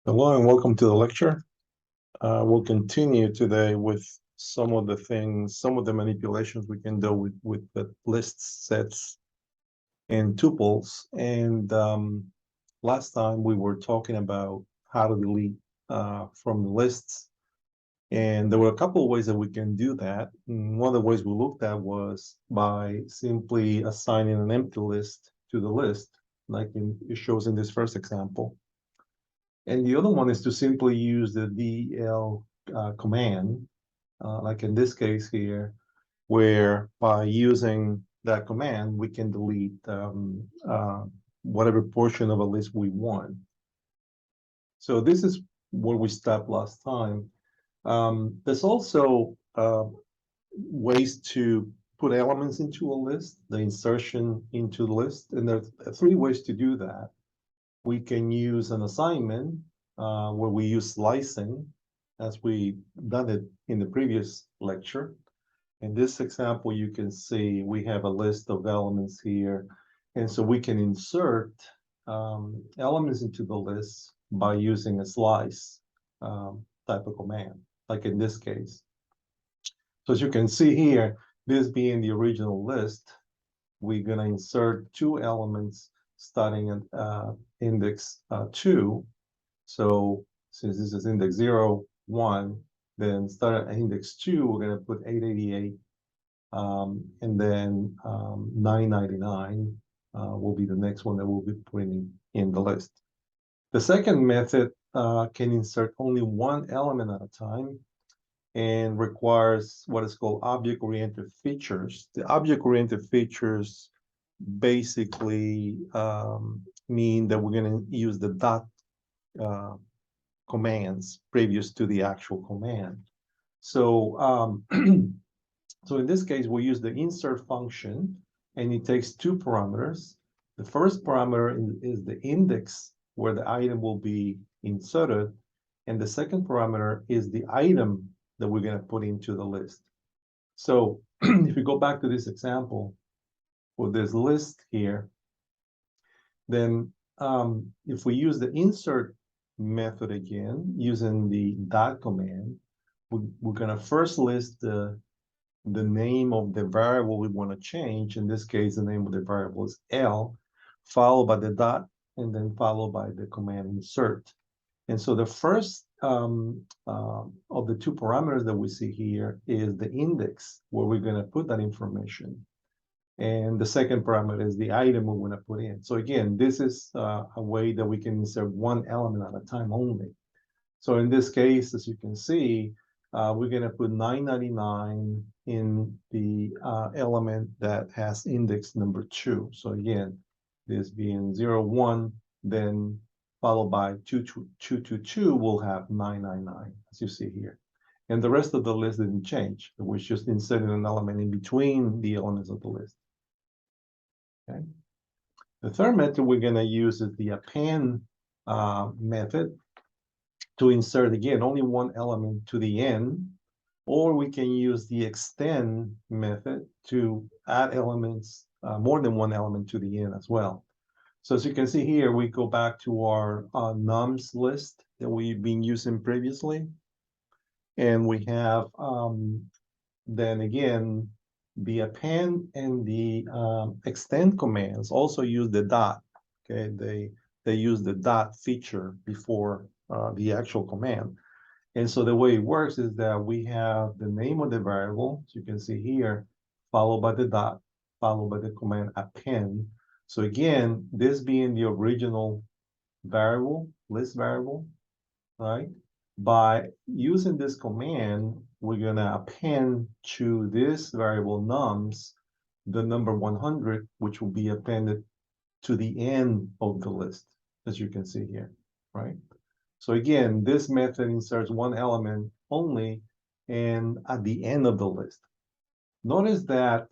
Hello and welcome to the lecture. We'll continue today with some of the manipulations we can do with the lists, sets, and tuples. And last time we were talking about how to delete from the lists. And there were a couple of ways that we can do that. And one of the ways we looked at was by simply assigning an empty list to the list, like it shows in this first example. And the other one is to simply use the del command, like in this case here, where by using that command, we can delete whatever portion of a list we want. So this is where we stopped last time. There's also ways to put elements into a list, the insertion into the list, and there are three ways to do that. We can use an assignment where we use slicing, as we done it in the previous lecture. In this example, you can see we have a list of elements here. And so we can insert elements into the list by using a slice type of command, like in this case. So as you can see here, this being the original list, we're going to insert two elements starting at index 2. So since this is index 0, 1, then start at index 2, we're going to put 888, and then 999 will be the next one that we'll be putting in the list. The second method can insert only one element at a time and requires what is called object-oriented features. The object-oriented features basically mean that we're going to use the dot commands previous to the actual command. So, so in this case, we use the insert function, and it takes two parameters. The first parameter is the index where the item will be inserted, and the second parameter is the item that we're going to put into the list. So if we go back to this example for this list here, then if we use the insert method again, using the dot command, we're going to first list the name of the variable we want to change. In this case, the name of the variable is L, followed by the dot, and then followed by the command insert. And so the first of the two parameters that we see here is the index, where we're going to put that information. And the second parameter is the item we want to put in. So again, this is a way that we can insert one element at a time only. So in this case, as you can see, we're going to put 999 in the element that has index number 2. So again, this being 0, 1, then followed by 222 will have 999, as you see here. And the rest of the list didn't change. We just inserted an element in between the elements of the list. Okay. The third method we're going to use is the append method to insert, again, only one element to the end, or we can use the extend method to add elements, more than one element to the end as well. So as you can see here, we go back to our nums list that we've been using previously. And we have, then again, the append and the extend commands also use the dot. Okay, they use the dot feature before the actual command. And so the way it works is that we have the name of the variable, as you can see here, followed by the dot, followed by the command append. So again, this being the original variable, list variable, right? By using this command, we're going to append to this variable nums the number 100, which will be appended to the end of the list, as you can see here, right? So again, this method inserts one element only and at the end of the list. Notice that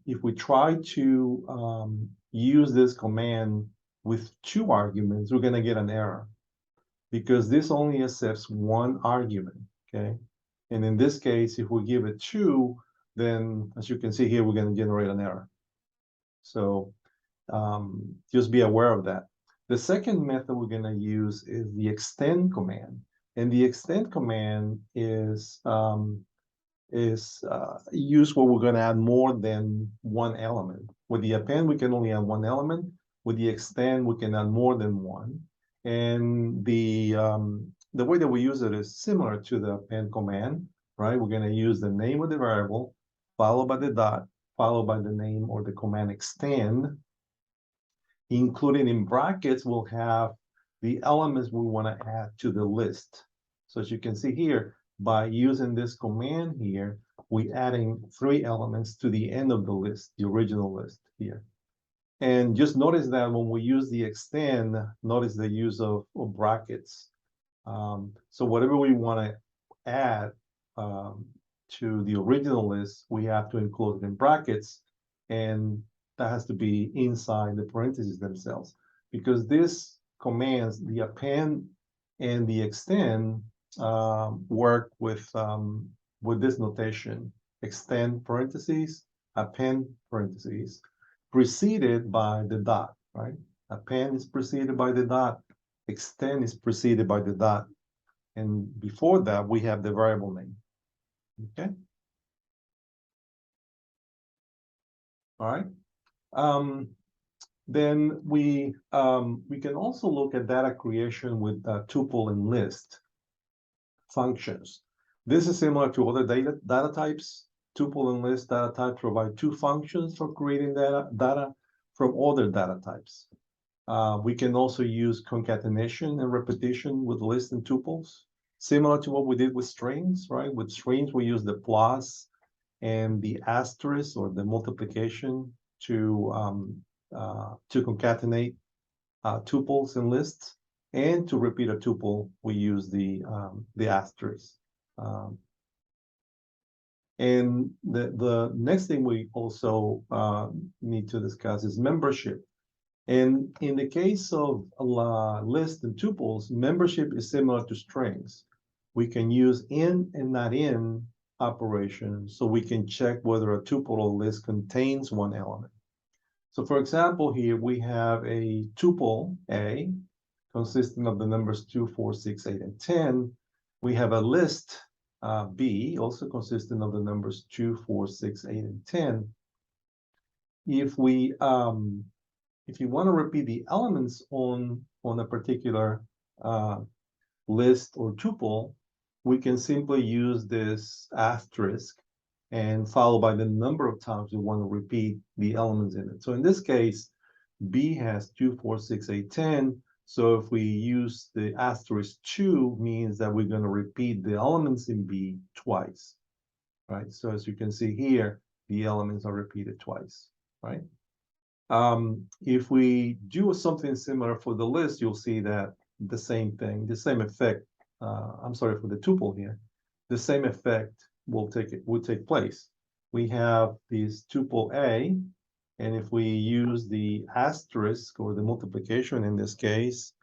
if we try to use this command with two arguments, we're going to get an error, because this only accepts one argument, okay? And in this case, if we give it 2, then as you can see here, we're going to generate an error. So just be aware of that. The second method we're going to use is the extend command. And the extend command is used where we're going to add more than one element. With the append, we can only add one element. With the extend, we can add more than one. And the way that we use it is similar to the append command, right? We're going to use the name of the variable, followed by the dot, followed by the name or the command extend. Including in brackets, we'll have the elements we want to add to the list. So as you can see here, by using this command here, we're adding 3 elements to the end of the list, the original list here. And just notice that when we use the extend, notice the use of brackets. So whatever we want to add to the original list, we have to include it in brackets, and that has to be inside the parentheses themselves, because this commands, the append and the extend, work with this notation: extend parentheses, append parentheses, preceded by the dot, right? Append is preceded by the dot, extend is preceded by the dot, and before that we have the variable name. Okay. All right. Then we can also look at data creation with tuple and list functions. This is similar to other data types. Tuple and list data types provide 2 functions for creating data from other data types. We can also use concatenation and repetition with lists and tuples, similar to what we did with strings, right? With strings, we use the plus and the asterisk or the multiplication to concatenate tuples and lists, and to repeat a tuple, we use the asterisk. And the next thing we also need to discuss is membership. And in the case of lists and tuples, membership is similar to strings. We can use in and not in operations, so we can check whether a tuple or list contains one element. So for example, here we have a tuple A consisting of the numbers 2, 4, 6, 8, and 10. We have a list B also consisting of the numbers 2, 4, 6, 8, and 10. If we if you want to repeat the elements on a particular list or tuple, we can simply use this asterisk and followed by the number of times we want to repeat the elements in it. So in this case, B has 2, 4, 6, 8, 10. So if we use the asterisk 2, means that we're going to repeat the elements in B twice, right? So as you can see here, the elements are repeated twice, right? If we do something similar for the list, you'll see that the same thing, the same effect, I'm sorry, for the tuple here, the same effect will take place. We have this tuple A, and if we use the asterisk or the multiplication in this case,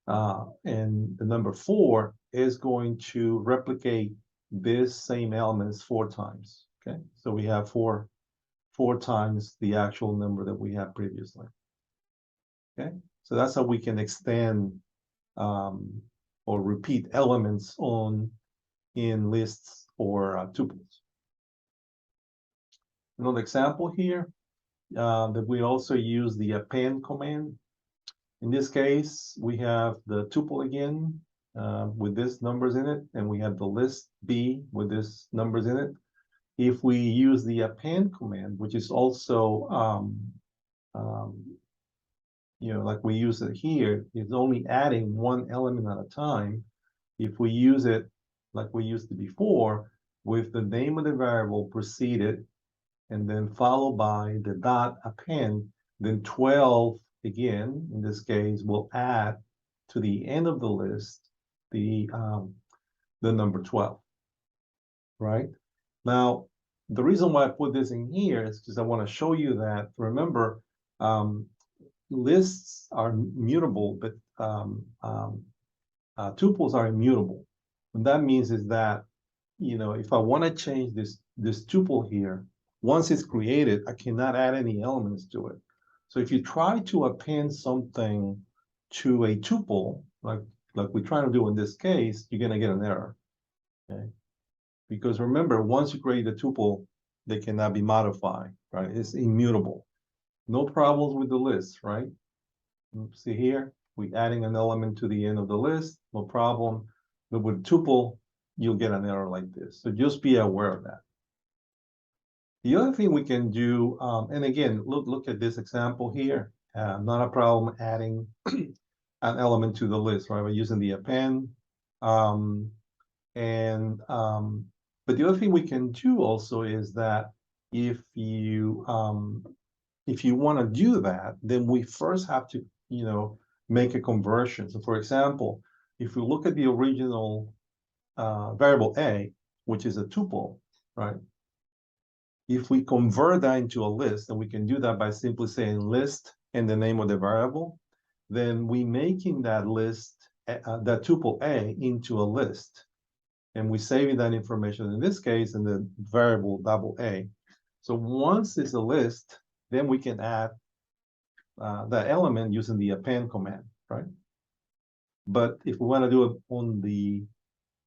and the number 4 is going to replicate this same elements 4 times. Okay, so we have 4 times the actual number that we had previously. Okay, so that's how we can extend or repeat elements in lists or tuples. Another example here that we also use the append command. In this case, we have the tuple again with these numbers in it, and we have the list B with these numbers in it. If we use the append command, which is also, like we use it here, it's only adding 1 element at a time. If we use it like we used it before, with the name of the variable preceded, and then followed by the dot append, then 12 again, in this case, will add to the end of the list the number 12, right? Now, the reason why I put this in here is because I want to show you that, remember, lists are mutable, but tuples are immutable. And that means is that, if I want to change this tuple here, once it's created, I cannot add any elements to it. So if you try to append something to a tuple, like we're trying to do in this case, you're going to get an error. Okay? Because remember, once you create a tuple, they cannot be modified, right? It's immutable. No problems with the list, right? See here, we're adding an element to the end of the list, no problem. But with tuple, you'll get an error like this. So just be aware of that. The other thing we can do, and again, look at this example here. Not a problem adding an element to the list, right? By using the append. But the other thing we can do also is that if you want to do that, then we first have to, make a conversion. So for example, if we look at the original variable A, which is a tuple, right? If we convert that into a list, and we can do that by simply saying list and the name of the variable, then we making that list, that tuple A into a list. And we saving that information, in this case, in the variable double A. So once it's a list, then we can add that element using the append command, right? But if we want to do it on the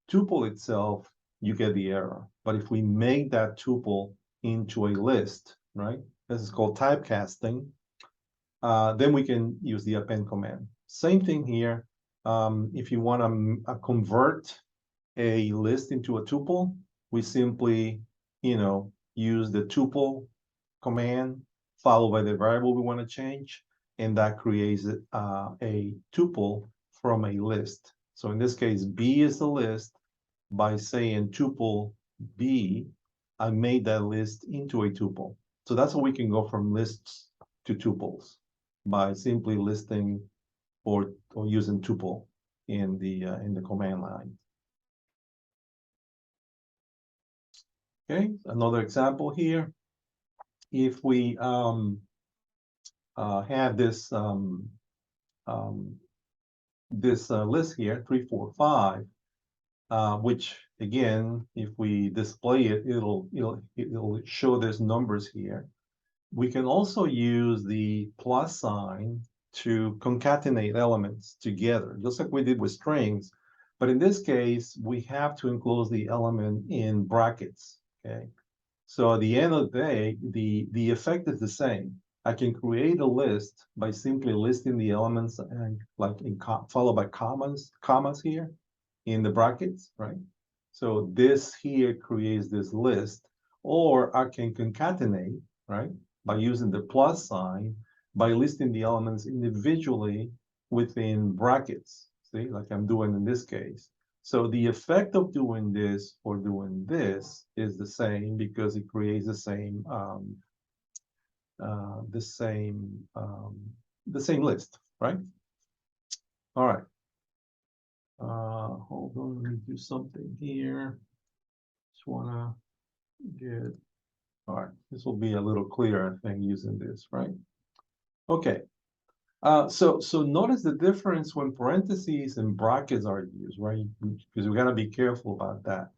tuple itself, you get the error. But if we make that tuple into a list, right? This is called typecasting. Then we can use the append command. Same thing here. If you want to convert a list into a tuple, we simply, use the tuple command followed by the variable we want to change, and that creates a tuple from a list. So in this case, B is the list. By saying tuple B, I made that list into a tuple. So that's how we can go from lists to tuples, by simply listing or using tuple in the command line. Okay, another example here. If we have this list here, 3, 4, 5, which again, if we display it, it'll show these numbers here. We can also use the plus sign to concatenate elements together, just like we did with strings. But in this case, we have to enclose the element in brackets. Okay. So at the end of the day, the effect is the same. I can create a list by simply listing the elements and followed by commas here in the brackets, right? So this here creates this list, or I can concatenate, right? By using the plus sign, by listing the elements individually within brackets, see, like I'm doing in this case. So the effect of doing this or doing this is the same, because it creates the same list, right? All right. Hold on, let me do something here. Just wanna get, all right, this will be a little clearer, I think, using this, right? Okay. So notice the difference when parentheses and brackets are used, right? Because we gotta be careful about that.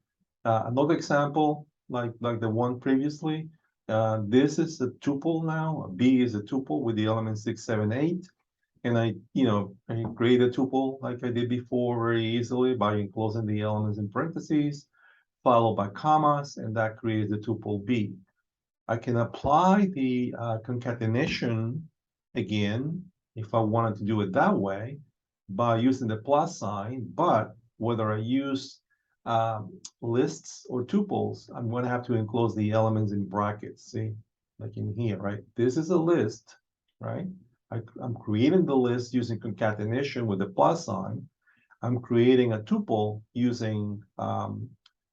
Another example, like the one previously, this is a tuple now. B is a tuple with the element 6, 7, 8. And I create a tuple like I did before very easily by enclosing the elements in parentheses, followed by commas, and that creates the tuple B. I can apply the concatenation again, if I wanted to do it that way, by using the plus sign. But whether I use lists or tuples, I'm going to have to enclose the elements in brackets. See, like in here, right? This is a list, right? I'm creating the list using concatenation with the plus sign. I'm creating a tuple using,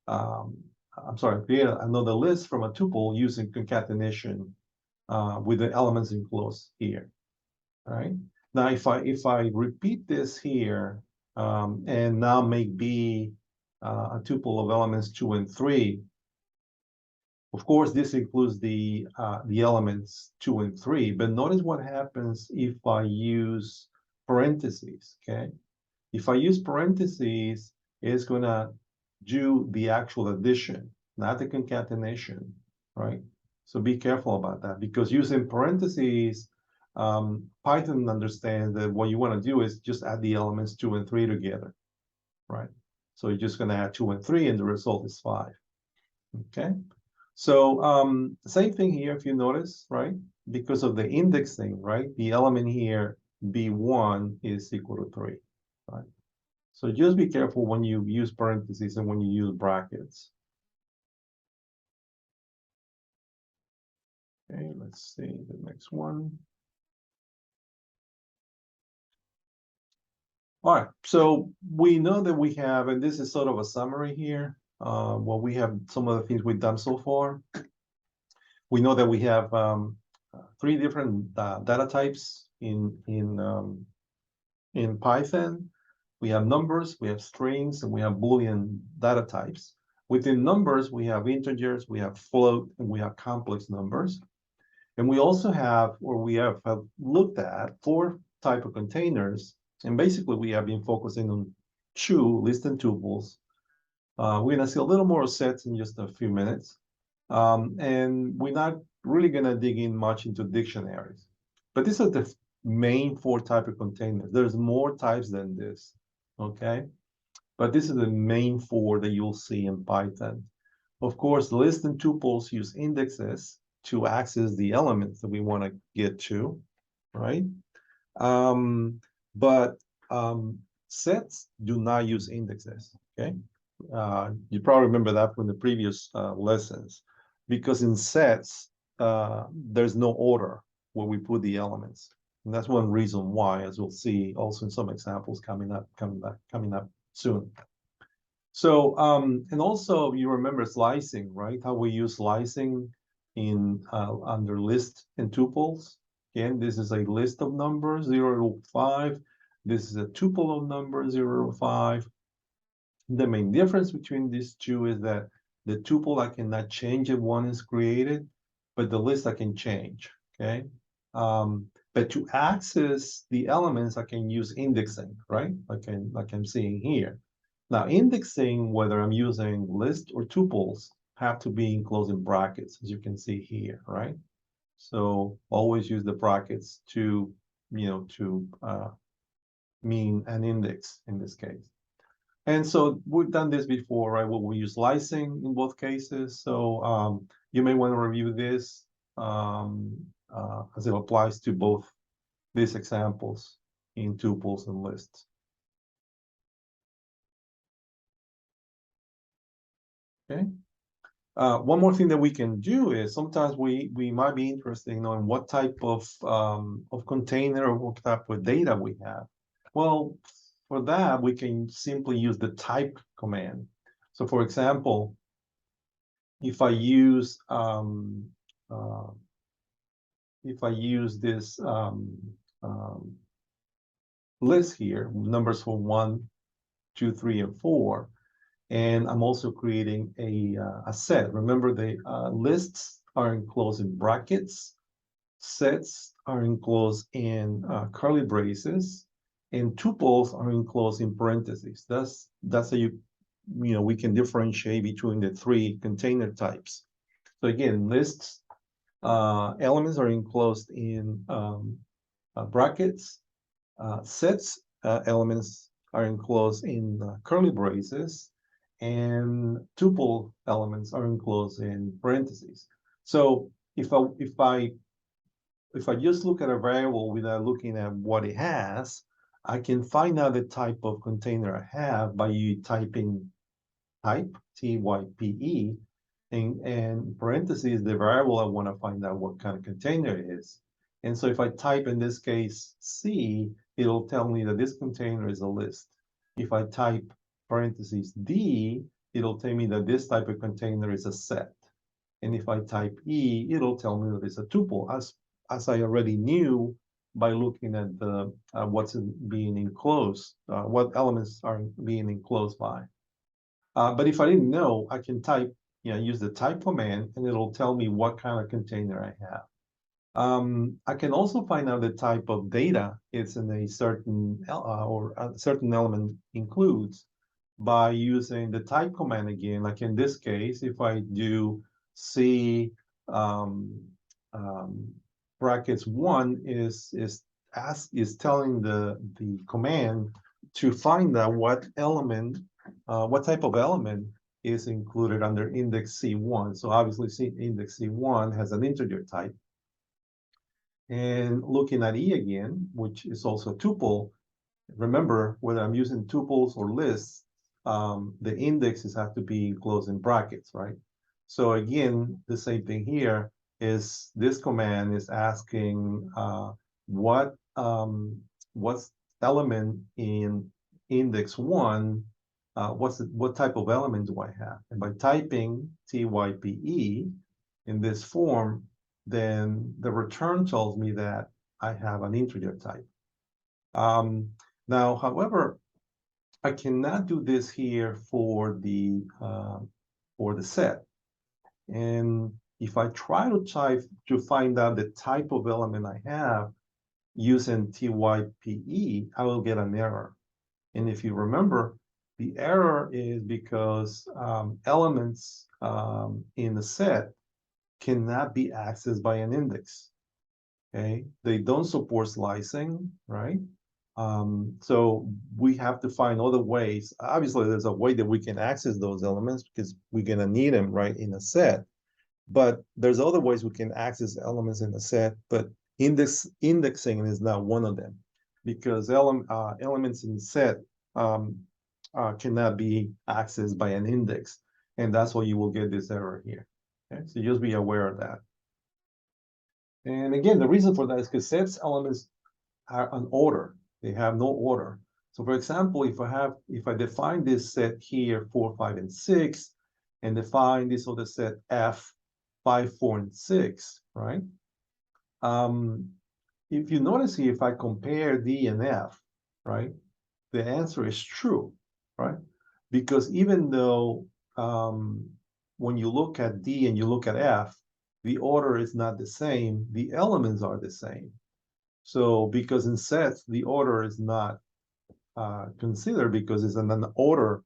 create another list from a tuple using concatenation with the elements enclosed here. All right. Now, if I repeat this here and now make B a tuple of elements 2 and 3, of course, this includes the elements 2 and 3. But notice what happens if I use parentheses. Okay. If I use parentheses, it's going to do the actual addition, not the concatenation, right? So be careful about that, because using parentheses Python understands that what you want to do is just add the elements 2 and 3 together, right? So you're just going to add 2 and 3, and the result is 5. Okay. So same thing here, if you notice, right? Because of the indexing, right? The element here, B1, is equal to 3, right? So just be careful when you use parentheses and when you use brackets. Okay, let's see the next one. All right, so we know that we have, and this is sort of a summary here, what we have, some of the things we've done so far. We know that we have 3 different data types in Python. We have numbers, we have strings, and we have Boolean data types. Within numbers, we have integers, we have float, and we have complex numbers. And we also have, or we have looked at 4 type of containers. And basically, we have been focusing on 2 list and tuples. We're going to see a little more sets in just a few minutes. And we're not really going to dig in much into dictionaries. But these are the main 4 type of containers. There's more types than this, okay? But this is the main 4 that you'll see in Python. Of course, list and tuples use indexes to access the elements that we want to get to, right? But sets do not use indexes, okay? You probably remember that from the previous lessons, because in sets, there's no order where we put the elements. And that's one reason why, as we'll see also in some examples coming up soon. So, and also you remember slicing, right? How we use slicing in under list and tuples. Again, this is a list of numbers, 0 to 5. This is a tuple of numbers, 0 to 5. The main difference between these two is that the tuple I cannot change if one is created, but the list I can change, okay? But to access the elements, I can use indexing, right? Like I'm seeing here. Now, indexing, whether I'm using list or tuples, have to be enclosed in brackets, as you can see here, right? So always use the brackets to, mean an index in this case. And so we've done this before, right? Well, we use slicing in both cases. So you may want to review this as it applies to both these examples in tuples and lists. Okay. One more thing that we can do is sometimes we might be interested in knowing what type of container or what type of data we have. Well, for that, we can simply use the type command. So for example, if I use this list here, numbers for 1, 2, 3, and 4, and I'm also creating a set. Remember, the lists are enclosed in brackets, sets are enclosed in curly braces, and tuples are enclosed in parentheses. That's how we can differentiate between the 3 container types. So again, lists elements are enclosed in brackets. Sets elements are enclosed in curly braces, and tuple elements are enclosed in parentheses. So if I just look at a variable without looking at what it has, I can find out the type of container I have by typing type, T-Y-P-E, and parentheses, the variable I want to find out what kind of container it is. And so if I type, in this case, C, it'll tell me that this container is a list. If I type parentheses D, it'll tell me that this type of container is a set. And if I type E, it'll tell me that it's a tuple, as I already knew by looking at the what's being enclosed, what elements are being enclosed by. But if I didn't know, I can type, use the type command, and it'll tell me what kind of container I have. I can also find out the type of data it's in a certain or a certain element includes by using the type command again. Like in this case, if I do C brackets 1 is telling the command to find out what element, what type of element is included under index C1. So obviously index C1 has an integer type. And looking at E again, which is also a tuple, remember whether I'm using tuples or lists, the indexes have to be enclosed in brackets, right? So again, the same thing here is this command is asking what's element in index 1, what type of element do I have? And by typing TYPE in this form, then the return tells me that I have an integer type. Now, however, I cannot do this here for the set. And if I try to type to find out the type of element I have using TYPE, I will get an error. And if you remember, the error is because elements in the set cannot be accessed by an index. Okay, they don't support slicing, right? So we have to find other ways. Obviously, there's a way that we can access those elements because we're gonna need them, right, in a set. But there's other ways we can access elements in a set, but indexing is not one of them because elements in the set cannot be accessed by an index, and that's why you will get this error here. Okay, so just be aware of that. And again, the reason for that is because sets elements are an order. They have no order. So for example, if I define this set here, 4, 5, and 6, and define this other set F, 5, 4, and 6, right? If you notice here, if I compare D and F, right, the answer is true, right? Because even though when you look at D and you look at F, the order is not the same, the elements are the same. So because in sets, the order is not considered because it's an order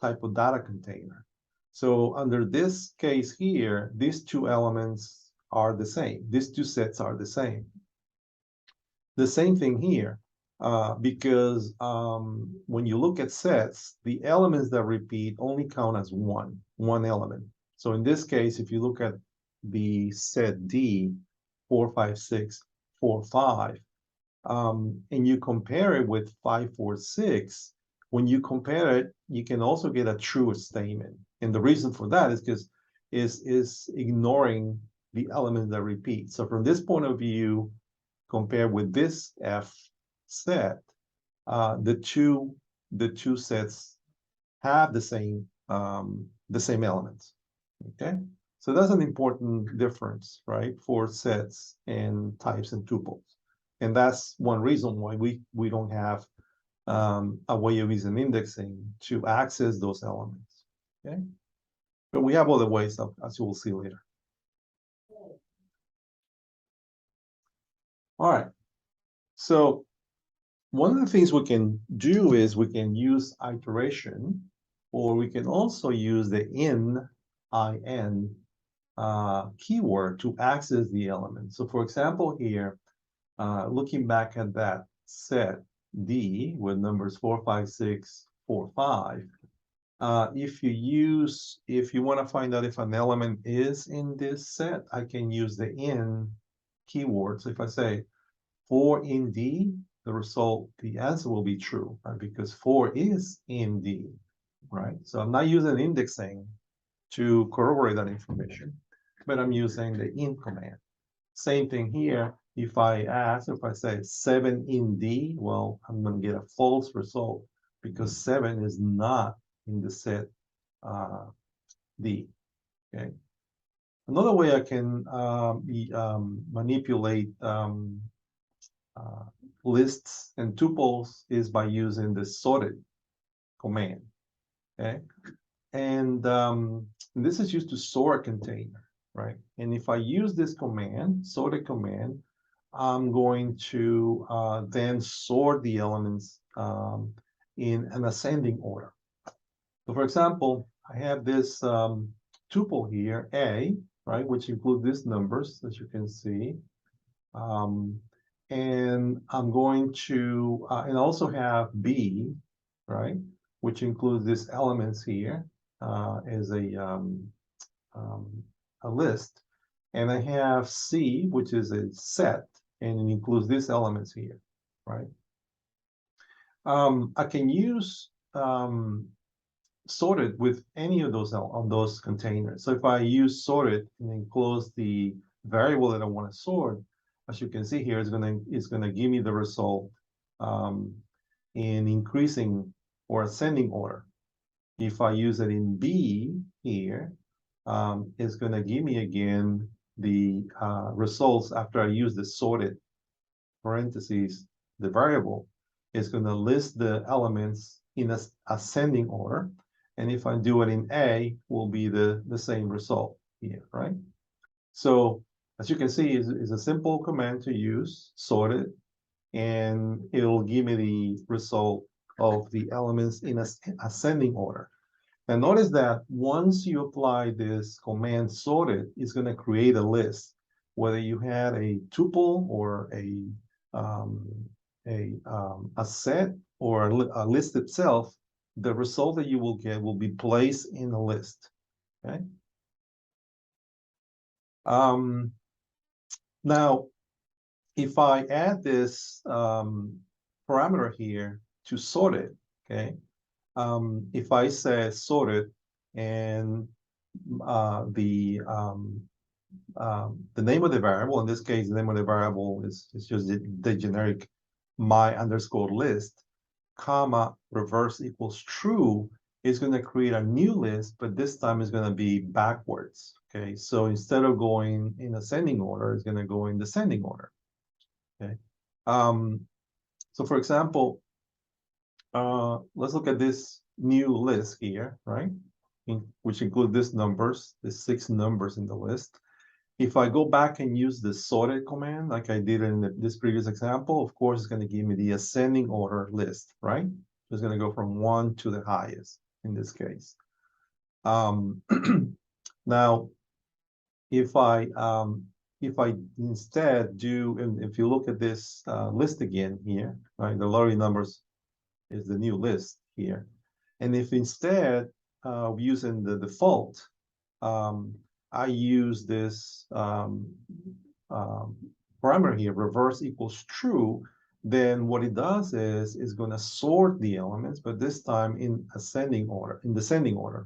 type of data container. So under this case here, these two elements are the same. These two sets are the same. The same thing here, because when you look at sets, the elements that repeat only count as one element. So in this case, if you look at the set D, 4, 5, 6, 4, 5, and you compare it with 5, 4, 6, when you compare it, you can also get a true statement. And the reason for that is because is ignoring the element that repeats. So from this point of view, compared with this F set, the two sets have the same elements. Okay, so that's an important difference, right, for sets and types and tuples. And that's one reason why we don't have a way of using indexing to access those elements. Okay, but we have other ways, as you will see later. All right. So one of the things we can do is we can use iteration, or we can also use the in keyword to access the element. So for example, here, looking back at that set D with numbers 4, 5, 6, 4, 5, if you want to find out if an element is in this set, I can use the in keyword. So if I say 4 in D, the answer will be true, right? Because 4 is in D, right? So I'm not using indexing to corroborate that information, but I'm using the in command. Same thing here. If I say 7 in D, well, I'm going to get a false result because 7 is not in the set D. Okay. Another way I can manipulate lists and tuples is by using the sorted command. Okay, and this is used to sort a container, right? And if I use this command, sorted command, I'm going to then sort the elements in an ascending order. So for example, I have this tuple here, A, right, which includes these numbers, as you can see. And I'm going to, and also have B, right, which includes these elements here as a list. And I have C, which is a set, and it includes these elements here, right? I can use sorted with any of those containers. So if I use sorted and enclose the variable that I want to sort, as you can see here, it's gonna give me the result in increasing or ascending order. If I use it in B here, it's gonna give me again the results after I use the sorted parentheses, the variable. It's gonna list the elements in ascending order. And if I do it in A, will be the same result here, right? So as you can see, is a simple command to use, sorted, and it'll give me the result of the elements in ascending order. And notice that once you apply this command sorted, it's going to create a list, whether you had a tuple or a set or a list itself, the result that you will get will be placed in the list. Okay. Now, if I add this parameter here to sort it, okay, if I say sorted and the name of the variable, in this case, the name of the variable is just the generic my underscore list, comma, reverse equals true, is going to create a new list, but this time it's going to be backwards. Okay, so instead of going in ascending order, it's going to go in descending order. Okay, so for example, let's look at this new list here, right? Which include these numbers, the 6 numbers in the list. If I go back and use the sorted command, like I did in this previous example, of course, it's going to give me the ascending order list, right? It's going to go from 1 to the highest in this case. Now, if I instead do, and if you look at this list again here, right, the lottery numbers is the new list here. And if instead of using the default, I use this parameter here, reverse equals true, then what it does is it's going to sort the elements, but this time in descending order,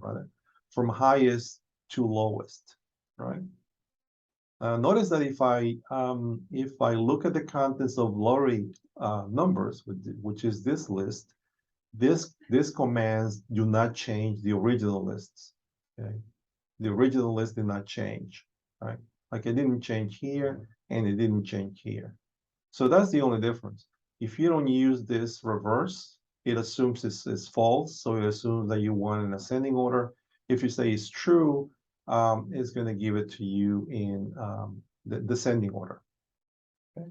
rather, from highest to lowest, right? Notice that if I look at the contents of lottery numbers, which is this list, these commands do not change the original lists. Okay, the original list did not change, right? Like it didn't change here and it didn't change here. So that's the only difference. If you don't use this reverse, it assumes it's false, so it assumes that you want an ascending order. If you say it's true, it's going to give it to you in the descending order. Okay.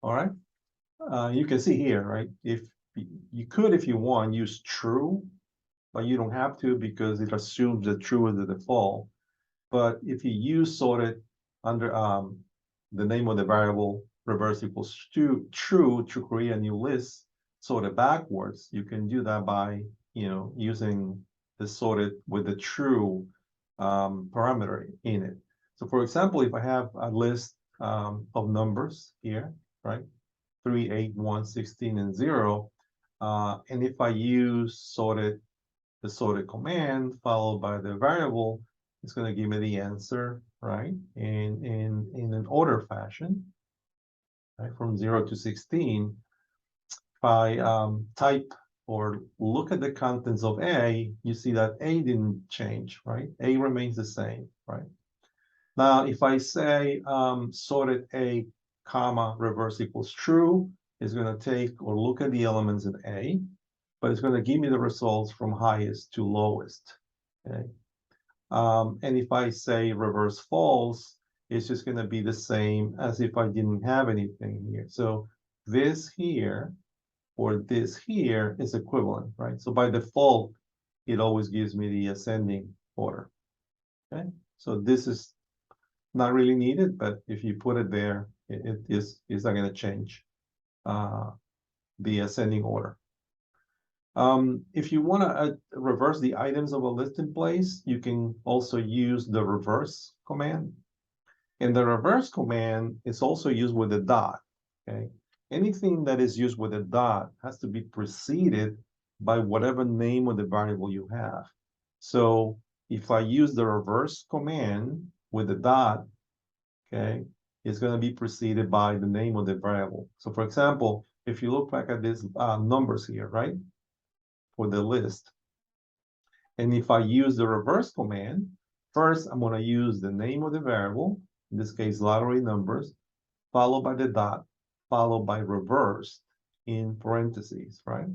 All right. You can see here, right? If you could, if you want, use true, but you don't have to because it assumes that true is the default. But if you use sorted under the name of the variable reverse equals true to create a new list sorted backwards, you can do that by using the sorted with the true parameter in it. So for example, if I have a list of numbers here, right? 3, 8, 1, 16, and 0. And if I use the sorted command followed by the variable, it's going to give me the answer, right? In an order fashion, right? From 0 to 16. If I type or look at the contents of A, you see that A didn't change, right? A remains the same, right? Now, if I say sorted A, comma, reverse equals true, it's going to take or look at the elements in A, but it's going to give me the results from highest to lowest. Okay. And if I say reverse false, it's just going to be the same as if I didn't have anything here. So this here or this here is equivalent, right? So by default, it always gives me the ascending order. Okay. So this is not really needed, but if you put it there, it is not going to change the ascending order. If you want to reverse the items of a list in place, you can also use the reverse command. And the reverse command is also used with a dot, okay? Anything that is used with a dot has to be preceded by whatever name of the variable you have. So if I use the reverse command with a dot, okay, it's going to be preceded by the name of the variable. So for example, if you look back at these numbers here, right, for the list, and if I use the reverse command, first I'm going to use the name of the variable, in this case lottery numbers, followed by the dot, followed by reversed in parentheses, right?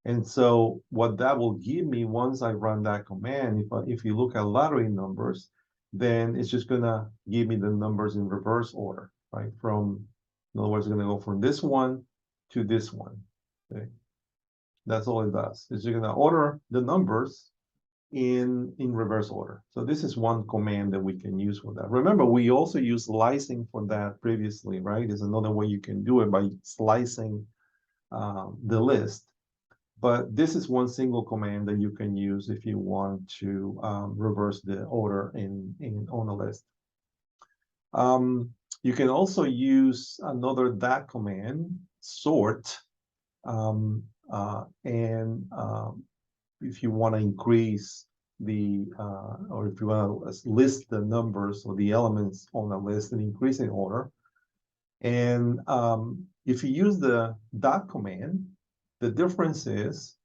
And so what that will give me once I run that command, if you look at lottery numbers, then it's just gonna give me the numbers in reverse order, right? In other words, it's gonna go from this one to this one, okay? That's all it does. It's just gonna order the numbers in reverse order. So this is one command that we can use for that. Remember, we also used slicing for that previously, right? There's another way you can do it by slicing the list. But this is one single command that you can use if you want to reverse the order on a list. You can also use another that command, sort, if you want to increase or if you want to list the numbers or the elements on a list in increasing order. And if you use the dot command, the difference is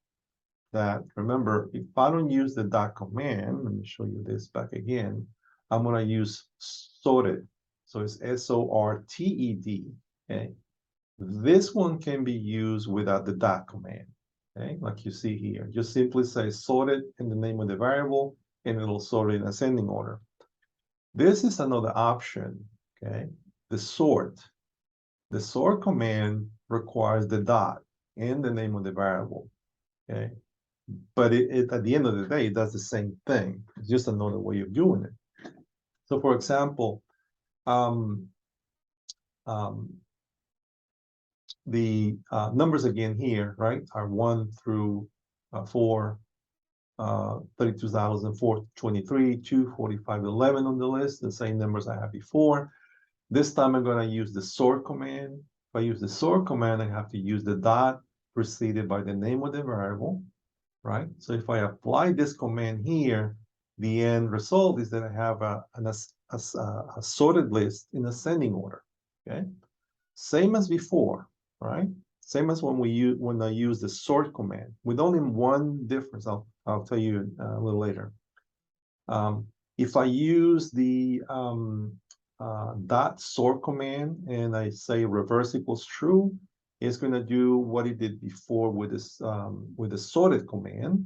that, remember, if I don't use the dot command, let me show you this back again, I'm going to use sorted. So it's S-O-R-T-E-D, okay? This one can be used without the dot command, okay? Like you see here. Just simply say sorted in the name of the variable, and it'll sort in ascending order. This is another option, okay? The sort. The sort command requires the dot in the name of the variable, okay? But at the end of the day, it does the same thing. It's just another way of doing it. So for example, the numbers again here, right, are 1 through 4, 32,423, 2, 45, 11 on the list, the same numbers I had before. This time I'm going to use the sort command. If I use the sort command, I have to use the dot preceded by the name of the variable, right? So if I apply this command here, the end result is that I have a sorted list in ascending order, okay? Same as before, right? Same as when I use the sort command, with only one difference. I'll tell you a little later. If I use the dot sort command and I say reverse equals true, it's going to do what it did before with the sorted command,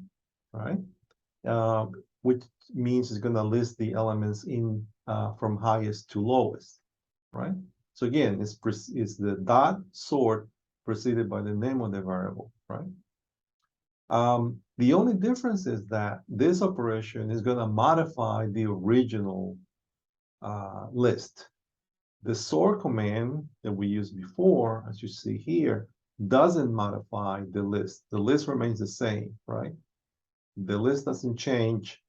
right? Which means it's going to list the elements in from highest to lowest, right? So again, it's the dot sort preceded by the name of the variable, right? The only difference is that this operation is going to modify the original list. The sort command that we used before, as you see here, doesn't modify the list. The list remains the same, right? The list doesn't change,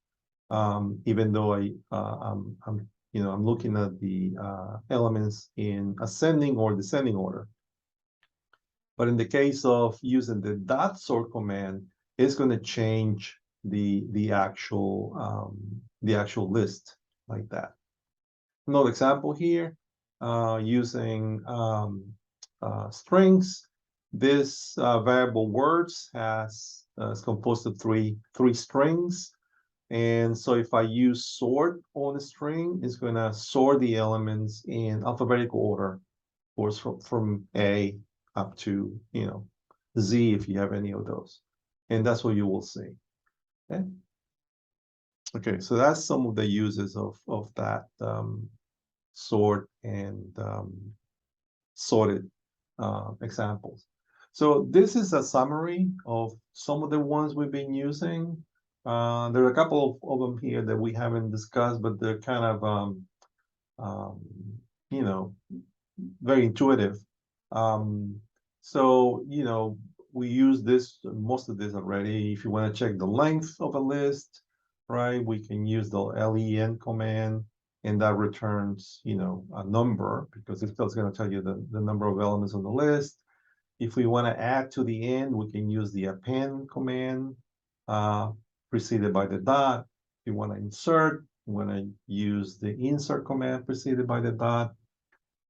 even though I'm looking at the elements in ascending or descending order. But in the case of using the dot sort command, it's going to change the actual list like that. Another example here, using strings. This variable words is composed of three strings. And so if I use sort on a string, it's going to sort the elements in alphabetical order, of course, from A up to, Z if you have any of those. And that's what you will see. Okay. Okay, so that's some of the uses of that sort and sorted examples. So this is a summary of some of the ones we've been using. There are a couple of them here that we haven't discussed, but they're kind of you know, very intuitive. So, we use most of this already. If you want to check the length of a list, right, we can use the len command, and that returns, a number, because it's still going to tell you the number of elements on the list. If we want to add to the end, we can use the append command, preceded by the dot. If you want to insert, we want to use the insert command preceded by the dot.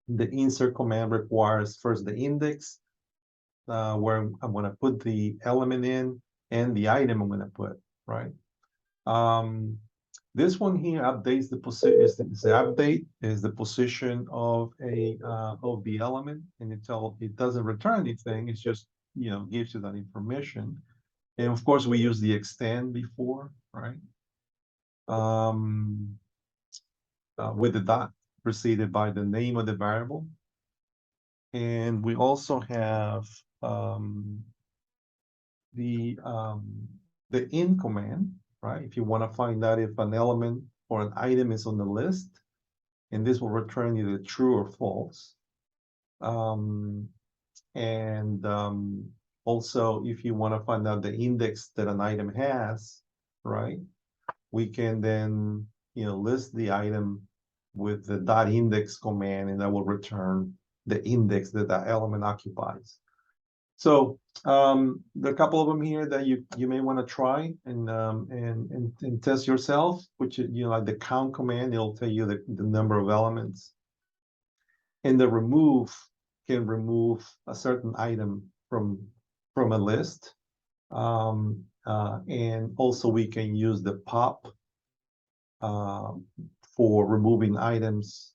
The insert command requires first the index, where I'm going to put the element in, and the item I'm going to put, right? This one here updates the position. Is the position of the element, and it doesn't return anything. It's just gives you that information. And of course, we use the extend before, right? With the dot preceded by the name of the variable. And we also have the in command, right? If you want to find out if an element or an item is on the list, and this will return either true or false. Also, if you want to find out the index that an item has, right, we can then list the item with the dot index command, and that will return the index that that element occupies. So there are a couple of them here that you may want to try and test yourself, which like the count command, it'll tell you the number of elements. And the remove can remove a certain item from a list. And also we can use the pop for removing items.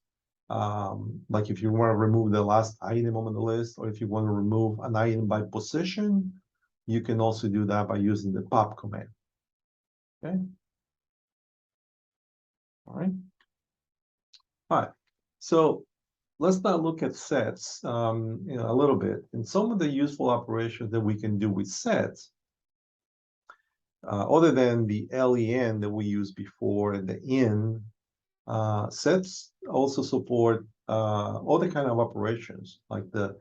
Like if you want to remove the last item on the list, or if you want to remove an item by position, you can also do that by using the pop command. Okay. All right. All right. So let's now look at sets a little bit. And some of the useful operations that we can do with sets, other than the len that we used before and the in, sets also support other kind of operations, like the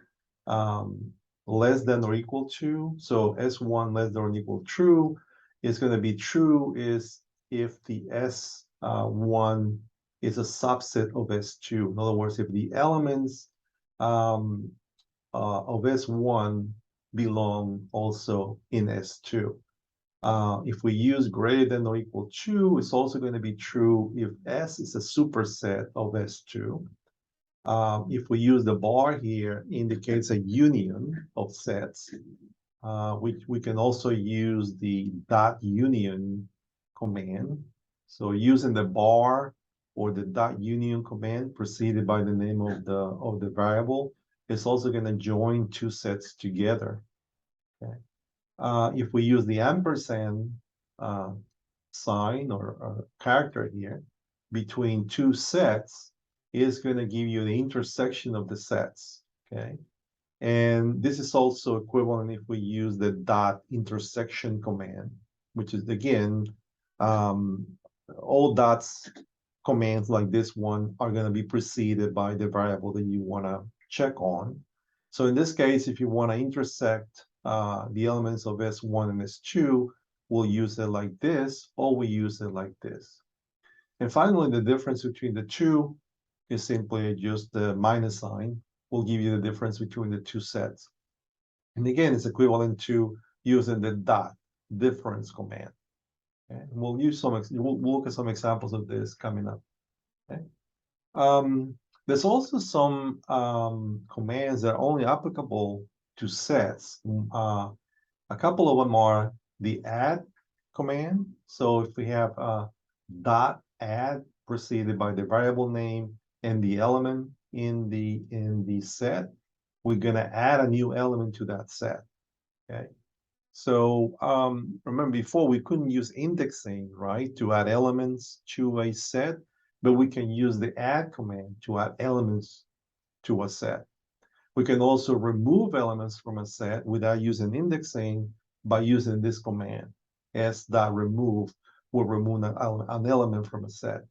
less than or equal to. So S1 less than or equal to true is going to be true if the S1 is a subset of S2. In other words, if the elements of S1 belong also in S2. If we use greater than or equal to, it's also going to be true if S is a superset of S2. If we use the bar here, indicates a union of sets. We can also use the dot union command. So using the bar or the dot union command preceded by the name of the variable, it's also going to join two sets together. Okay. If we use the ampersand sign or character here between two sets, is going to give you the intersection of the sets. Okay. And this is also equivalent if we use the dot intersection command, which is again, all dots commands like this one are going to be preceded by the variable that you want to check on. So in this case, if you want to intersect the elements of S1 and S2, we'll use it like this, or we use it like this. And finally, the difference between the two is simply just the minus sign will give you the difference between the two sets. And again, it's equivalent to using the dot difference command. Okay? And we'll look at some examples of this coming up. Okay? There's also some commands that are only applicable to sets. A couple of them are the add command. So if we have a dot add preceded by the variable name and the element in the set, we're going to add a new element to that set. Okay. So remember before we couldn't use indexing, right, to add elements to a set, but we can use the add command to add elements to a set. We can also remove elements from a set without using indexing by using this command. S.remove will remove an element from a set.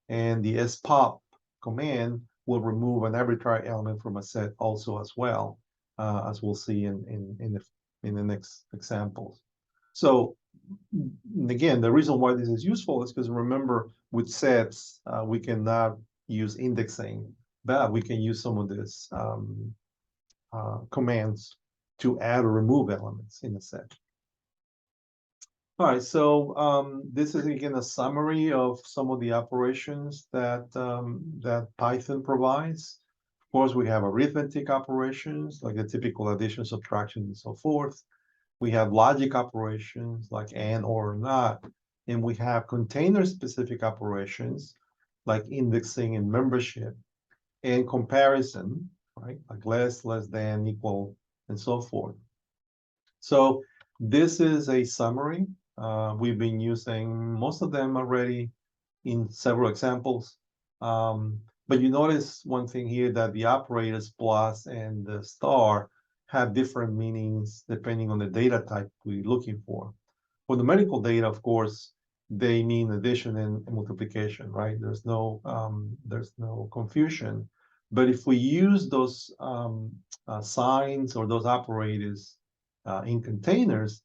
And the spop command will remove an arbitrary element from a set also as well, as we'll see in the next examples. So again, the reason why this is useful is because remember, with sets, we cannot use indexing, but we can use some of these commands to add or remove elements in a set. All right, so this is again a summary of some of the operations that that Python provides. Of course, we have arithmetic operations like the typical addition, subtraction, and so forth. We have logic operations like and, or, not, and we have container-specific operations like indexing and membership, and comparison, right? Like less than, equal, and so forth. So this is a summary. We've been using most of them already in several examples. But you notice one thing here, that the operators plus and the star have different meanings depending on the data type we're looking for. For the medical data, of course, they mean addition and multiplication, right? There's no confusion. But if we use those signs or those operators in containers,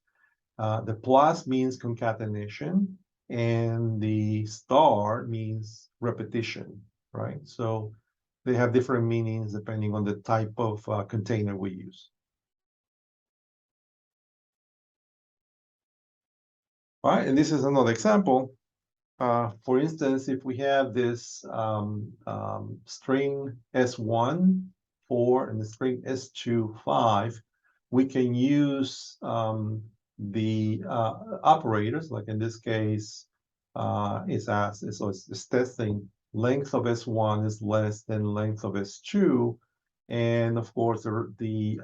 the plus means concatenation, and the star means repetition, right? So they have different meanings depending on the type of container we use. All right, and this is another example. For instance, if we have this string S1, 4, and the string S2, 5, we can use the operators, like in this case, it's testing length of S1 is less than length of S2, and of course the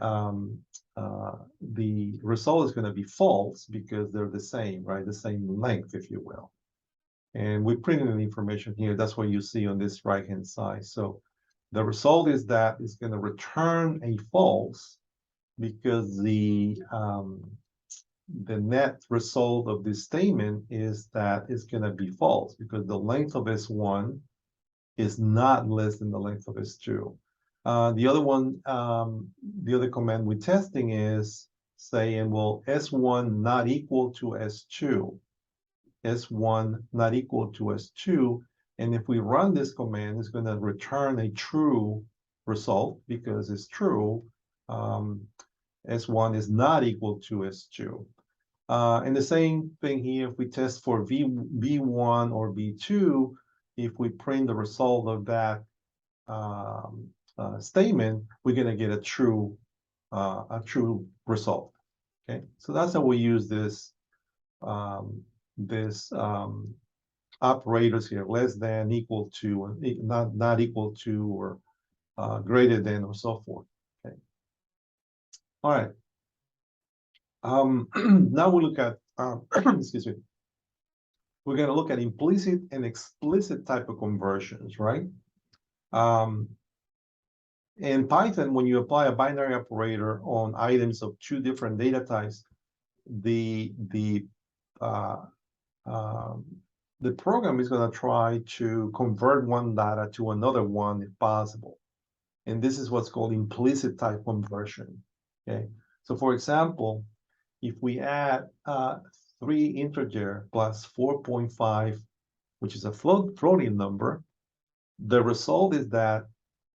result is going to be false because they're the same, right? The same length, if you will. And we printed the information here. That's what you see on this right-hand side. So the result is that it's going to return a false because the net result of this statement is that it's going to be false because the length of S1 is not less than the length of S2. The other one, the other command we're testing is saying, well, S1 not equal to S2. S1 not equal to S2. And if we run this command, it's going to return a true result because it's true. S1 is not equal to S2. And the same thing here, if we test for B1 or B2, if we print the result of that statement, we're going to get a true result. Okay, so that's how we use this operators here, less than, equal to, not equal to, or greater than, or so forth. Okay. All right. Now we look at excuse me. We're going to look at implicit and explicit type of conversions, right? In Python, when you apply a binary operator on items of two different data types, the program is going to try to convert one data to another one if possible. And this is what's called implicit type conversion. Okay. So for example, if we add 3 integer plus 4.5, which is a floating number, the result is that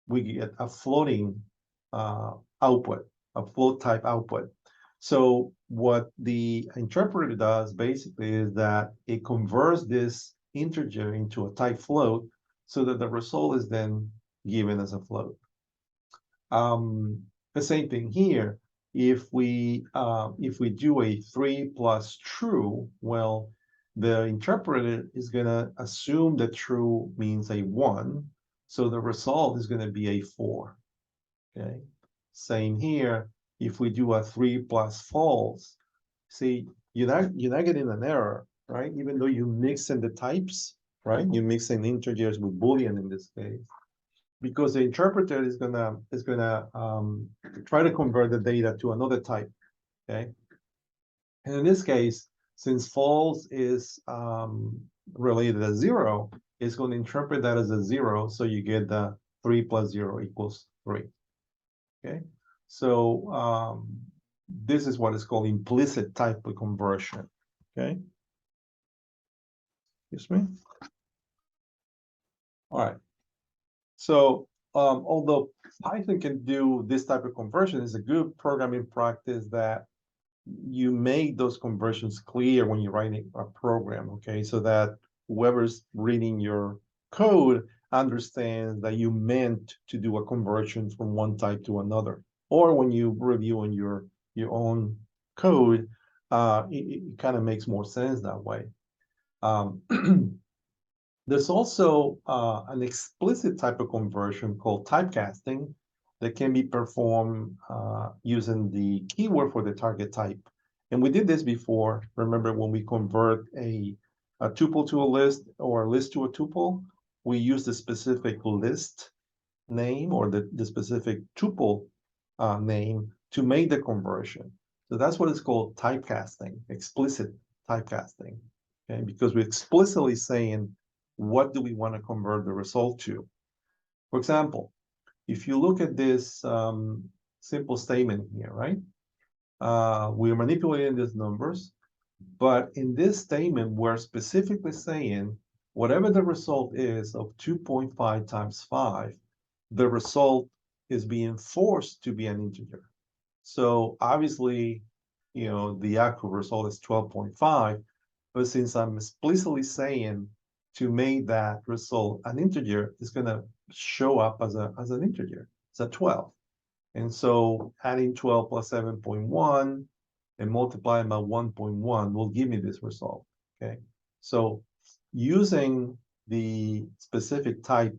we get a floating output, a float type output. So what the interpreter does basically is that it converts this integer into a type float so that the result is then given as a float. The same thing here. If we do a 3 plus true, well, the interpreter is going to assume that true means a 1, so the result is going to be a 4. Okay. Same here. If we do a 3 plus false, see, you're not getting an error, right? Even though you mix in the types, right? You mix in integers with Boolean in this case, because the interpreter is gonna try to convert the data to another type. Okay. And in this case, since false is related to 0, it's going to interpret that as a 0, so you get the 3 plus 0 equals 3. Okay, so this is what is called implicit type of conversion. Okay, excuse me. All right. So although Python can do this type of conversion, it's a good programming practice that you make those conversions clear when you're writing a program, okay? So that whoever's reading your code understands that you meant to do a conversion from one type to another. Or when you review on your own code, it kind of makes more sense that way. There's also an explicit type of conversion called typecasting that can be performed using the keyword for the target type. And we did this before. Remember when we convert a tuple to a list or a list to a tuple, we use the specific list name or the specific tuple name to make the conversion. So that's what is called typecasting, explicit typecasting, okay? Because we're explicitly saying, what do we want to convert the result to? For example, if you look at this simple statement here, right? We're manipulating these numbers, but in this statement, we're specifically saying whatever the result is of 2.5 times 5, the result is being forced to be an integer. So obviously, you know, the actual result is 12.5, but since I'm explicitly saying to make that result an integer, it's going to show up as an integer. It's a 12. And so adding 12 plus 7.1 and multiplying by 1.1 will give me this result, okay? So using the specific type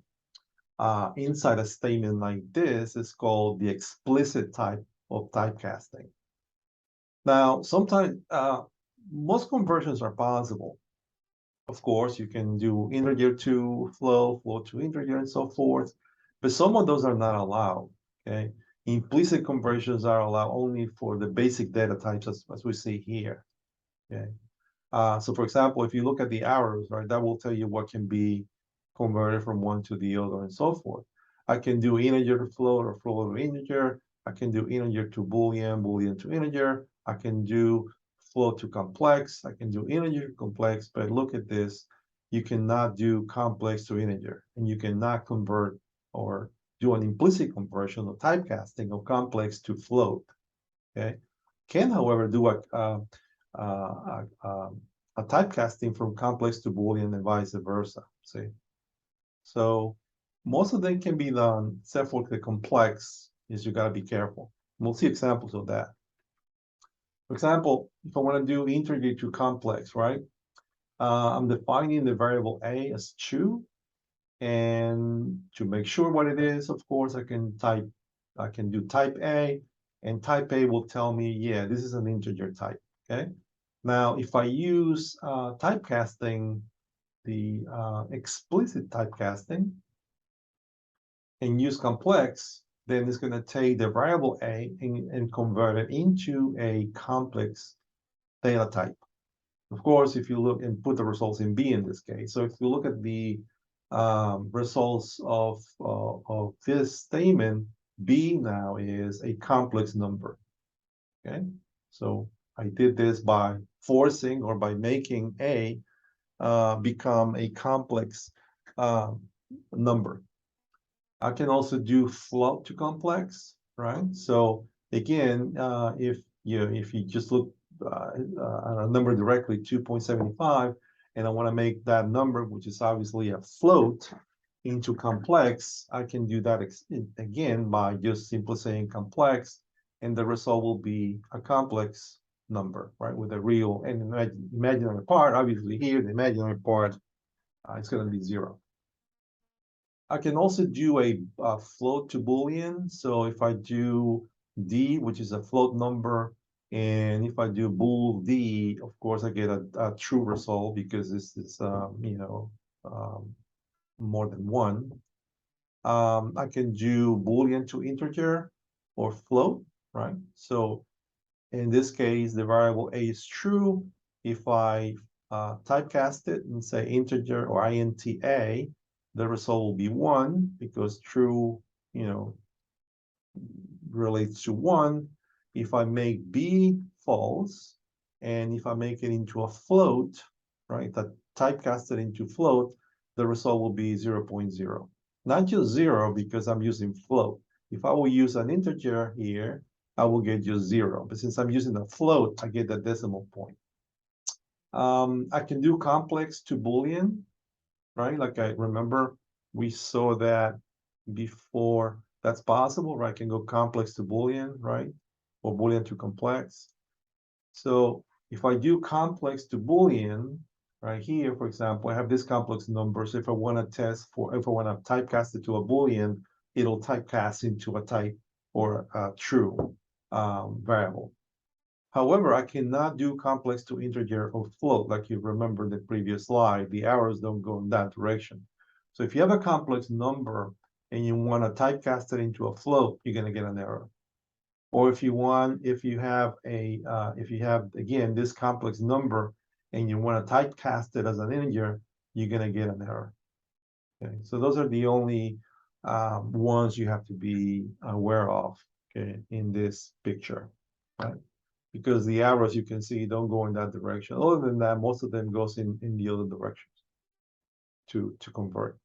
inside a statement like this is called the explicit type of typecasting. Now, sometimes most conversions are possible. Of course, you can do integer to float, float to integer, and so forth, but some of those are not allowed, okay? Implicit conversions are allowed only for the basic data types as we see here, okay? So for example, if you look at the arrows, right, that will tell you what can be converted from one to the other and so forth. I can do integer to float or float to integer. I can do integer to Boolean, Boolean to integer. I can do float to complex. I can do integer to complex, but look at this. You cannot do complex to integer, and you cannot convert or do an implicit conversion or typecasting of complex to float, okay? Can, however, do a typecasting from complex to Boolean and vice versa, see? So most of them can be done, except for the complex is you gotta be careful. And we'll see examples of that. For example, if I wanna do integer to complex, right? I'm defining the variable a as true. And to make sure what it is, of course, I can do type A, and type A will tell me, yeah, this is an integer type, okay? Now, if I use typecasting, the explicit typecasting, and use complex, then it's going to take the variable A and convert it into a complex data type. Of course, if you look and put the results in B in this case. So if you look at the results of this statement, B now is a complex number, okay? So I did this by forcing or by making A become a complex number. I can also do float to complex, right? So again, if you just look at a number directly, 2.75, and I want to make that number, which is obviously a float, into complex, I can do that again by just simply saying complex, and the result will be a complex number, right, with a real and imaginary part. Obviously here, the imaginary part, it's going to be 0. I can also do a float to Boolean. So if I do D, which is a float number, and if I do bool D, of course, I get a true result because this is, more than 1. I can do Boolean to integer or float, right? So in this case, the variable A is true. If I typecast it and say integer or INTA, the result will be 1 because true, relates to 1. If I make B false, and if I make it into a float, right, that typecast it into float, the result will be 0.0. Not just 0 because I'm using float. If I will use an integer here, I will get just 0. But since I'm using a float, I get the decimal point. I can do complex to Boolean, right? Like I remember we saw that before. That's possible, right? I can go complex to Boolean, right? Or Boolean to complex. So if I do complex to Boolean, right here, for example, I have this complex number. So if I want to if I want to typecast it to a Boolean, it'll typecast into a type or a true variable. However, I cannot do complex to integer or float, like you remember the previous slide. The arrows don't go in that direction. So if you have a complex number and you want to typecast it into a float, you're going to get an error. Or if you have again this complex number and you want to typecast it as an integer, you're going to get an error. Okay, so those are the only ones you have to be aware of, okay, in this picture, right? Because the arrows you can see don't go in that direction. Other than that, most of them goes in the other directions to convert.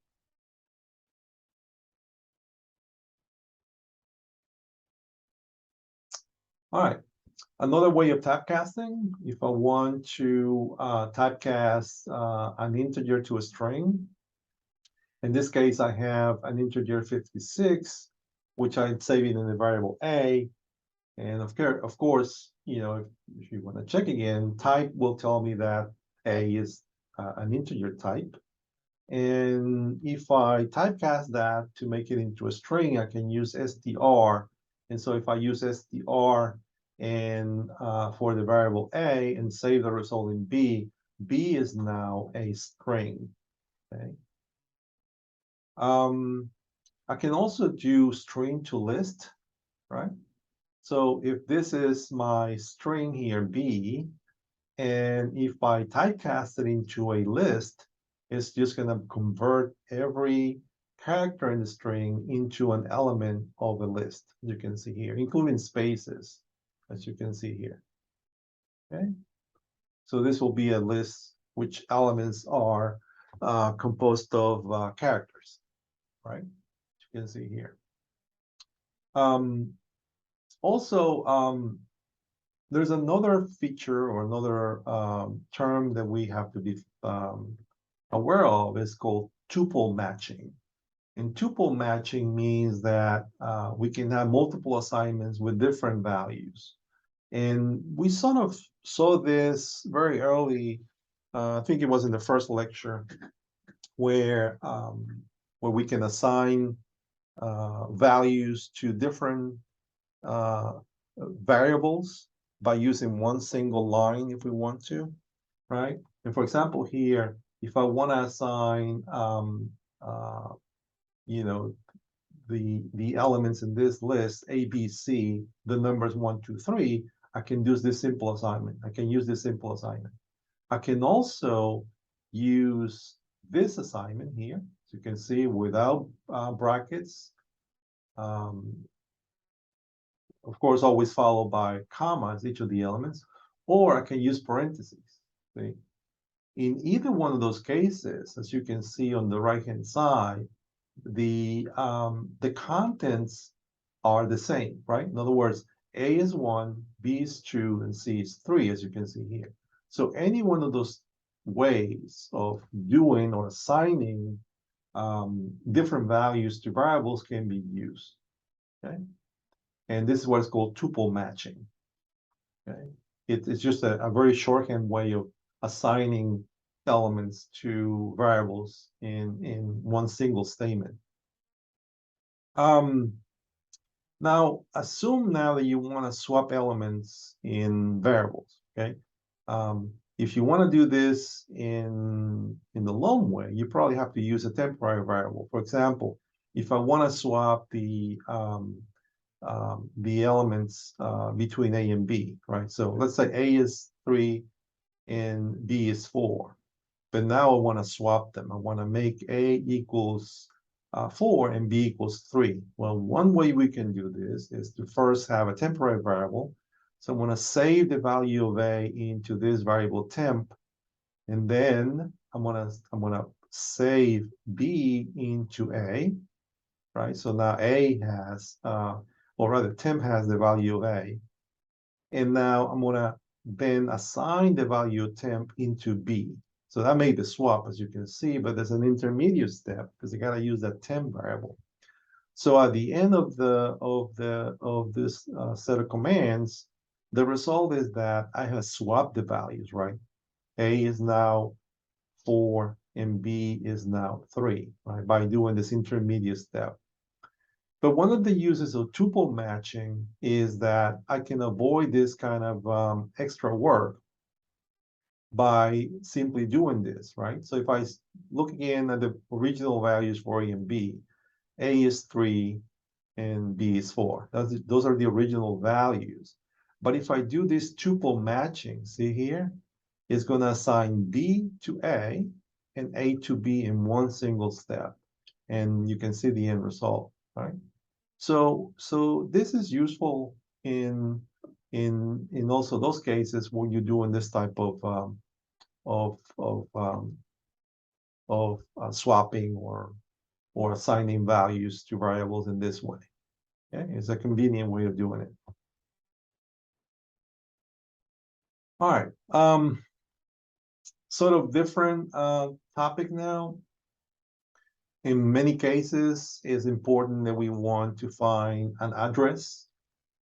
All right. Another way of typecasting, if I want to typecast an integer to a string, in this case, I have an integer 56, which I'm saving in the variable a. And of course, if you want to check again, type will tell me that a is an integer type. And if I typecast that to make it into a string, I can use str. And so if I use str and for the variable a and save the result in b, b is now a string. Okay. I can also do string to list, right? So if this is my string here, b, and if I typecast it into a list, it's just going to convert every character in the string into an element of a list, as you can see here, including spaces, as you can see here. Okay, so this will be a list which elements are composed of characters, right? As you can see here. Also, there's another feature or another term that we have to be aware of. Is called tuple matching. And tuple matching means that we can have multiple assignments with different values. And we sort of saw this very early, I think it was in the first lecture, where we can assign values to different variables by using one single line if we want to, right? And for example, here, if I want to assign, the elements in this list, A, B, C, the numbers 1, 2, 3, I can use this simple assignment. I can also use this assignment here, as you can see, without brackets. Of course, always followed by commas, each of the elements, or I can use parentheses. See? In either one of those cases, as you can see on the right-hand side, the contents are the same, right? In other words, A is 1, B is 2, and C is 3, as you can see here. So any one of those ways of doing or assigning different values to variables can be used, okay? And this is what is called tuple matching. Okay, it's just a very shorthand way of assigning elements to variables in one single statement. Now, assume now that you want to swap elements in variables. Okay, if you want to do this in the long way, you probably have to use a temporary variable. For example, if I want to swap the elements between A and B, right? So let's say A is 3 and B is 4. But now I want to swap them. I want to make A equals 4 and B equals 3. Well, one way we can do this is to first have a temporary variable. So I'm going to save the value of A into this variable temp, and then I'm gonna save B into A, right? So now A has, or rather temp has the value of A. And now I'm gonna then assign the value of temp into B. So that made the swap, as you can see, but there's an intermediate step because you gotta use that temp variable. So at the end of this set of commands, the result is that I have swapped the values, right? A is now 4 and B is now 3, right? By doing this intermediate step. But one of the uses of tuple matching is that I can avoid this kind of extra work by simply doing this, right? So if I look again at the original values for A and B, A is 3 and B is 4. Those are the original values. But if I do this tuple matching, see here, it's going to assign B to A and A to B in one single step. And you can see the end result, right? So this is useful in also those cases where you're doing this type of swapping or assigning values to variables in this way. Okay, it's a convenient way of doing it. All right, sort of different topic now. In many cases, it's important that we want to find an address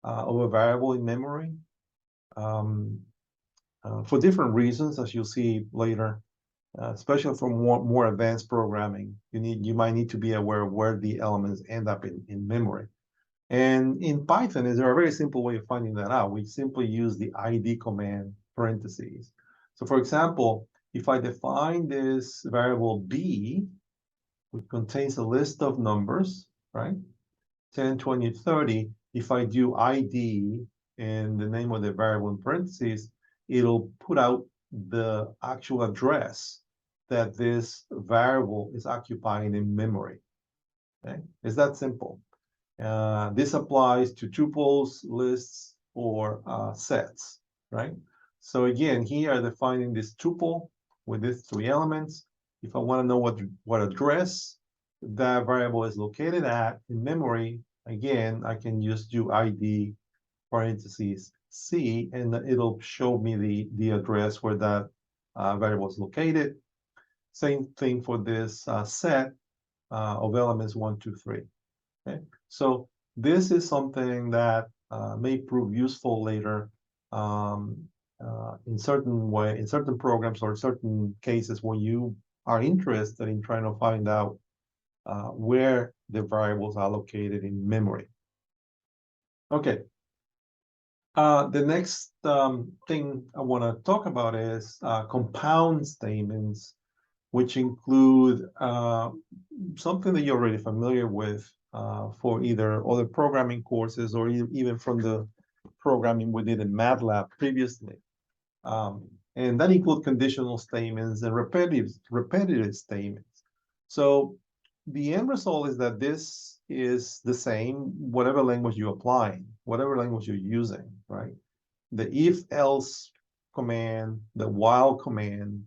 of a variable in memory for different reasons, as you'll see later, especially for more advanced programming. You might need to be aware of where the elements end up in memory. And in Python, is there a very simple way of finding that out? We simply use the ID command parentheses. So for example, if I define this variable B, which contains a list of numbers, right? 10, 20, 30. If I do ID and the name of the variable in parentheses, it'll put out the actual address that this variable is occupying in memory. Okay? It's that simple. This applies to tuples, lists, or sets, right? So again, here I'm defining this tuple with these 3 elements. If I want to know what address that variable is located at in memory, again, I can just do ID parentheses C, and it'll show me the address where that variable is located. Same thing for this set of elements 1, 2, 3. Okay, so this is something that may prove useful later in certain programs or certain cases where you are interested in trying to find out where the variables are located in memory. Okay. The next thing I want to talk about is compound statements, which include something that you're already familiar with for either other programming courses or even from the programming we did in MATLAB previously. And that includes conditional statements and repetitive statements. So the end result is that this is the same, whatever language you're applying, whatever language you're using, right? The if-else command, the while command,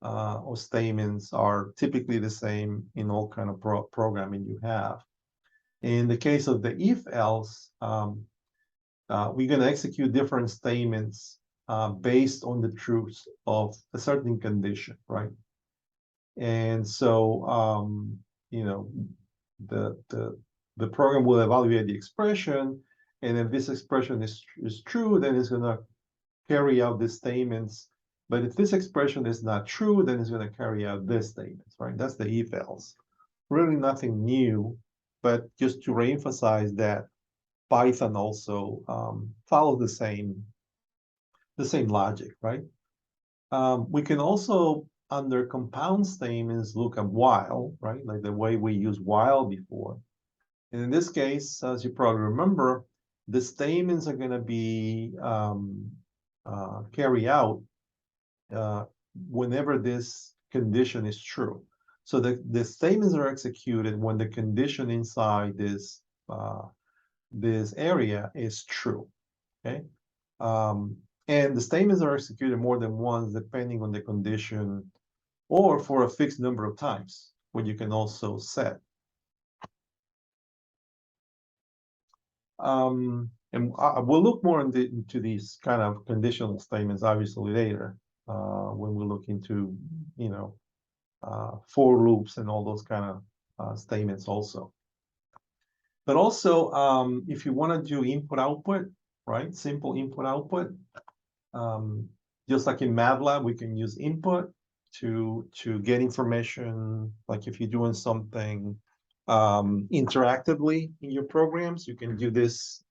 or statements are typically the same in all kind of programming you have. In the case of the if-else, we're going to execute different statements based on the truth of a certain condition, right? And so, you know, the program will evaluate the expression, and if this expression is true, then it's going to carry out the statements. But if this expression is not true, then it's going to carry out this statements, right? That's the if-else. Really nothing new, but just to reemphasize that Python also follows the same logic, right? We can also, under compound statements, look at while, right? Like the way we used while before. And in this case, as you probably remember, the statements are going to be carry out whenever this condition is true. So the statements are executed when the condition inside this area is true. Okay. And the statements are executed more than once depending on the condition, or for a fixed number of times, what you can also set. And we'll look more into these kind of conditional statements, obviously, later, when we look into, for loops and all those kind of statements also. But also, if you want to do input-output, right, simple input-output, just like in MATLAB, we can use input to get information. Like if you're doing something interactively in your programs, you can do this,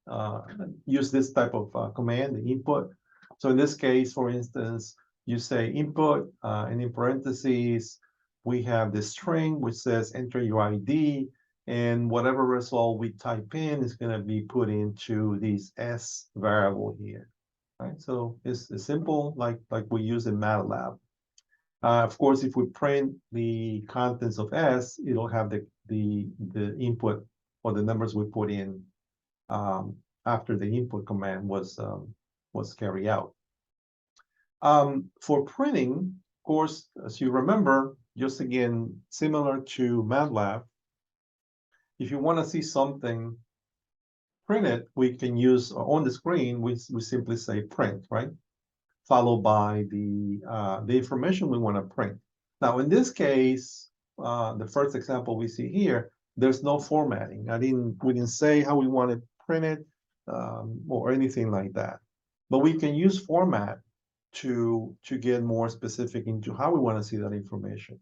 use this type of command, the input. So in this case, for instance, you say input, and in parentheses, we have this string which says enter your ID, and whatever result we type in is going to be put into this S variable here. Right, so it's simple, like we use in MATLAB. Of course, if we print the contents of S, it'll have the input or the numbers we put in after the input command was carried out. For printing, of course, as you remember, just again similar to MATLAB, if you want to see something printed, we can use on the screen. We simply say print, right? Followed by the information we want to print. Now, in this case, the first example we see here, there's no formatting. We didn't say how we want to print it or anything like that. But we can use format to get more specific into how we want to see that information.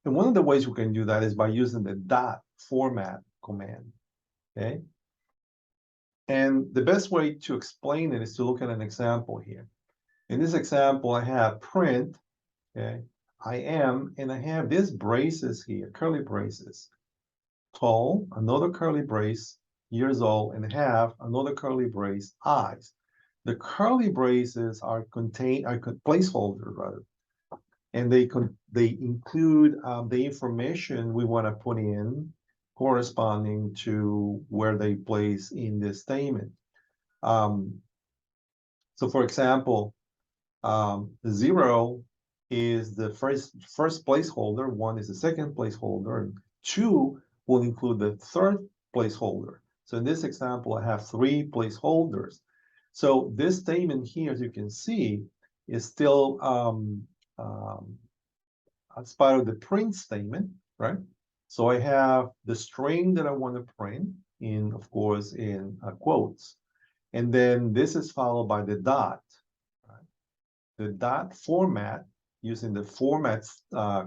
And one of the ways we can do that is by using the .format command. Okay. And the best way to explain it is to look at an example here. In this example, I have print, okay, and I have these braces here, curly braces. Tall, another curly brace, years old, and have another curly brace, eyes. The curly braces are placeholders, rather, and they include the information we want to put in corresponding to where they place in this statement. So for example, 0 is the first placeholder, 1 is the second placeholder, and 2 will include the third placeholder. So in this example, I have 3 placeholders. So this statement here, as you can see, is still as part of the print statement, right? So I have the string that I want to print in, of course, in quotes. And then this is followed by the dot. Right? The dot format using the format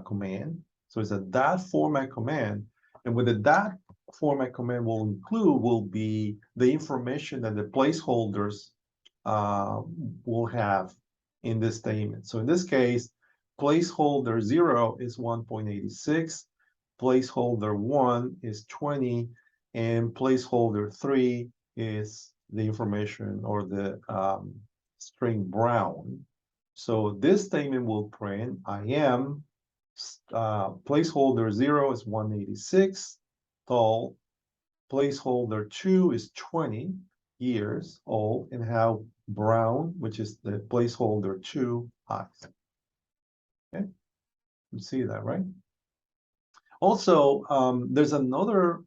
command. So it's a dot format command. And what the dot format command will be the information that the placeholders will have in this statement. So in this case, placeholder 0 is 1.86, placeholder 1 is 20, and placeholder 3 is the information or the string brown. So this statement will print I am, placeholder 0 is 186, tall, placeholder 2 is 20 years old, and have brown, which is the placeholder 2, eyes. Okay, you see that, right? Also, there's another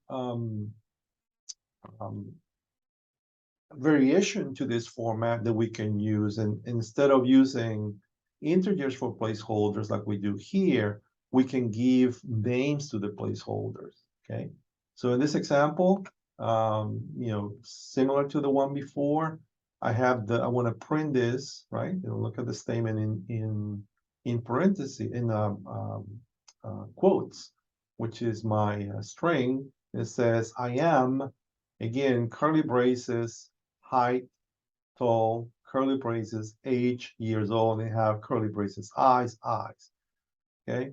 variation to this format that we can use, and instead of using integers for placeholders like we do here, we can give names to the placeholders. Okay, so in this example, similar to the one before, I want to print this, right? Look at the statement in parentheses, in quotes, which is my string. It says I am, again, curly braces, height, tall, curly braces, age, years old, and have curly braces, eyes. Okay,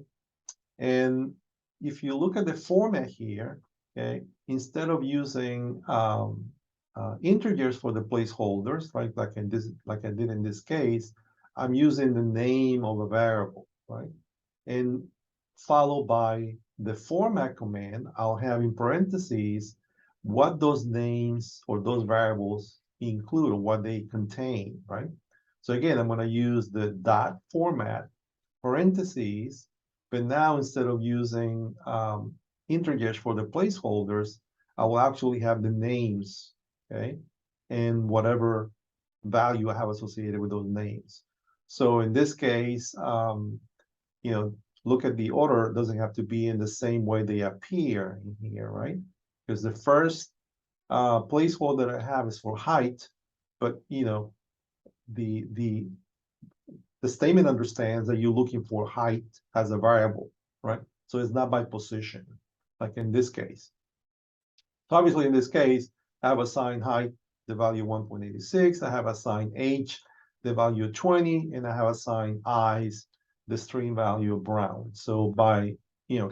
and if you look at the format here, okay, instead of using integers for the placeholders, right, like I did in this case, I'm using the name of a variable, right? And followed by the format command, I'll have in parentheses what those names or those variables include or what they contain, right? So again, I'm going to use the dot format parentheses, but now instead of using integers for the placeholders, I will actually have the names, okay, and whatever value I have associated with those names. So in this case, you know, look at the order, it doesn't have to be in the same way they appear in here, right? Because the first placeholder I have is for height, but you know, the statement understands that you're looking for height as a variable, right? So it's not by position, like in this case. So obviously in this case, I have assigned height, the value 1.86. I have assigned age, the value 20, and I have assigned eyes, the string value of brown. So by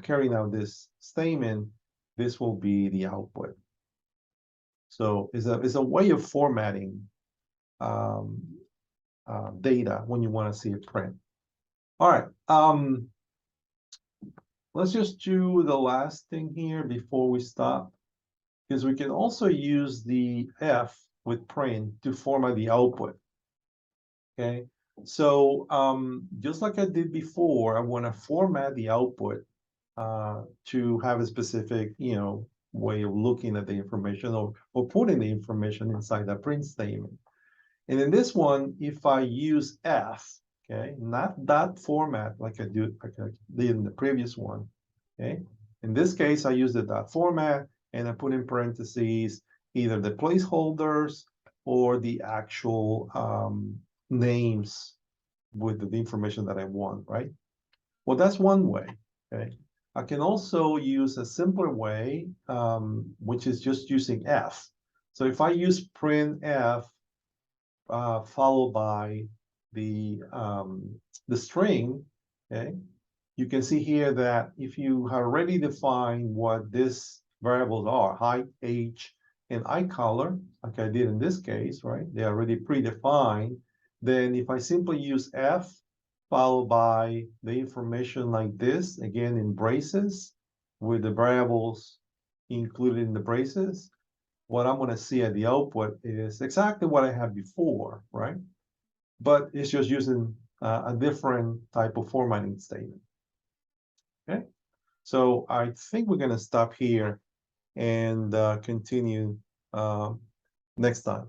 carrying out this statement, this will be the output. So it's a way of formatting data when you want to see a print. All right. Let's just do the last thing here before we stop, because we can also use the F with print to format the output. Okay. So just like I did before, I want to format the output to have a specific, way of looking at the information or putting the information inside that print statement. And in this one, if I use F, okay, not dot format like I did in the previous one, okay. In this case, I use the dot format and I put in parentheses either the placeholders or the actual names with the information that I want, right? Well, that's one way, okay. I can also use a simpler way, which is just using F. So if I use print F followed by the string, okay, you can see here that if you have already defined what these variables are, height, age, and eye color, like I did in this case, right? They're already predefined. Then if I simply use F followed by the information like this, again in braces, with the variables included in the braces, what I'm going to see at the output is exactly what I had before, right? But it's just using a different type of formatting statement. Okay, so I think we're going to stop here and continue next time.